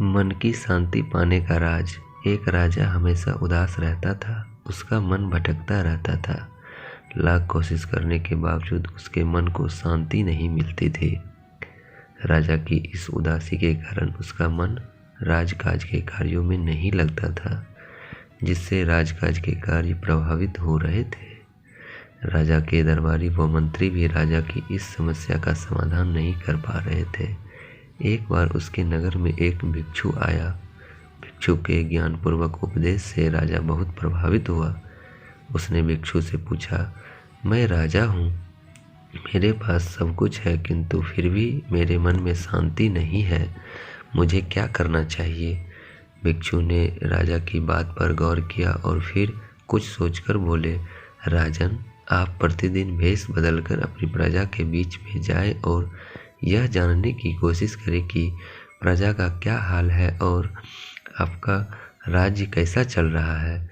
मन की शांति पाने का राज। एक राजा हमेशा उदास रहता था। उसका मन भटकता रहता था। लाख कोशिश करने के बावजूद उसके मन को शांति नहीं मिलती थी। राजा की इस उदासी के कारण उसका मन राजकाज के कार्यों में नहीं लगता था, जिससे राजकाज के कार्य प्रभावित हो रहे थे। राजा के दरबारी व मंत्री भी राजा की इस समस्या का समाधान नहीं कर पा रहे थे। एक बार उसके नगर में एक भिक्षु आया। भिक्षु के ज्ञानपूर्वक उपदेश से राजा बहुत प्रभावित हुआ। उसने भिक्षु से पूछा, मैं राजा हूँ, मेरे पास सब कुछ है, किंतु फिर भी मेरे मन में शांति नहीं है। मुझे क्या करना चाहिए? भिक्षु ने राजा की बात पर गौर किया और फिर कुछ सोचकर बोले, राजन, आप प्रतिदिन भेष बदलकर अपनी प्रजा के बीच में जाएं और यह जानने की कोशिश करें कि प्रजा का क्या हाल है और आपका राज्य कैसा चल रहा है।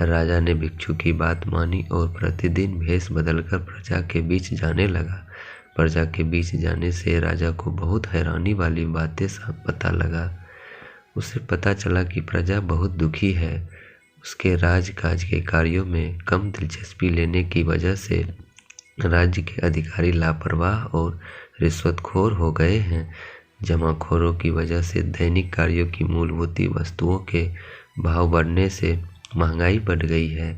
राजा ने भिक्षु की बात मानी और प्रतिदिन भेष बदलकर प्रजा के बीच जाने लगा। प्रजा के बीच जाने से राजा को बहुत हैरानी वाली बातें पता लगा। उसे पता चला कि प्रजा बहुत दुखी है। उसके राजकाज के कार्यों में कम दिलचस्पी लेने की वजह से राज्य के अधिकारी लापरवाह और रिश्वतखोर हो गए हैं। जमाखोरों की वजह से दैनिक कार्यों की मूलभूत वस्तुओं के भाव बढ़ने से महंगाई बढ़ गई है।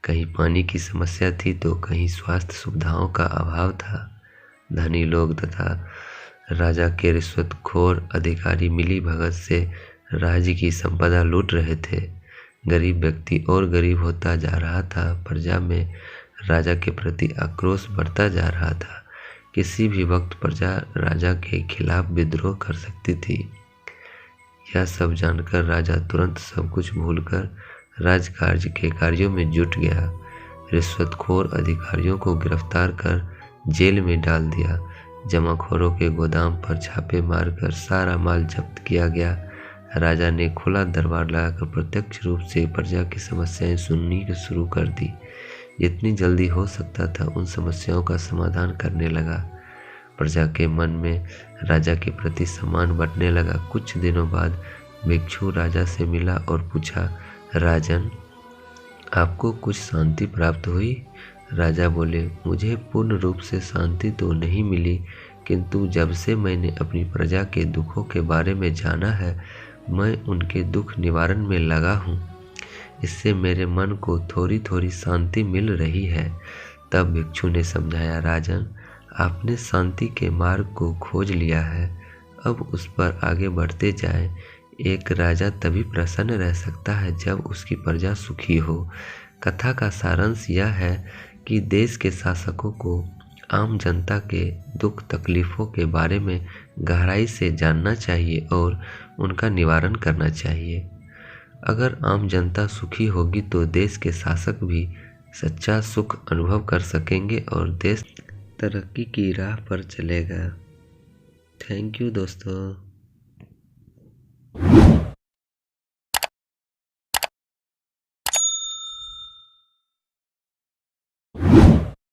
कहीं पानी की समस्या थी तो कहीं स्वास्थ्य सुविधाओं का अभाव था। धनी लोग तथा राजा के रिश्वतखोर अधिकारी मिली भगत से राज्य की संपदा लूट रहे थे। गरीब व्यक्ति और गरीब होता जा रहा था। प्रजा में राजा के प्रति आक्रोश बढ़ता जा रहा था। किसी भी वक्त प्रजा राजा के खिलाफ विद्रोह कर सकती थी। यह सब जानकर राजा तुरंत सब कुछ भूलकर राजकाज के कार्यों में जुट गया। रिश्वतखोर अधिकारियों को गिरफ्तार कर जेल में डाल दिया। जमाखोरों के गोदाम पर छापे मारकर सारा माल जब्त किया गया। राजा ने खुला दरबार लगाकर प्रत्यक्ष रूप से प्रजा की समस्याएं सुननी शुरू कर दी। जितनी जल्दी हो सकता था उन समस्याओं का समाधान करने लगा। प्रजा के मन में राजा के प्रति सम्मान बढ़ने लगा। कुछ दिनों बाद भिक्षु राजा से मिला और पूछा, राजन, आपको कुछ शांति प्राप्त हुई? राजा बोले, मुझे पूर्ण रूप से शांति तो नहीं मिली, किंतु जब से मैंने अपनी प्रजा के दुखों के बारे में जाना है, मैं उनके दुख निवारण में लगा हूँ। इससे मेरे मन को थोड़ी थोड़ी शांति मिल रही है। तब भिक्षु ने समझाया, राजन, आपने शांति के मार्ग को खोज लिया है, अब उस पर आगे बढ़ते जाएं। एक राजा तभी प्रसन्न रह सकता है जब उसकी प्रजा सुखी हो। कथा का सारांश यह है कि देश के शासकों को आम जनता के दुख तकलीफ़ों के बारे में गहराई से जानना चाहिए और उनका निवारण करना चाहिए। अगर आम जनता सुखी होगी तो देश के शासक भी सच्चा सुख अनुभव कर सकेंगे और देश तरक्की की राह पर चलेगा। थैंक यू दोस्तों।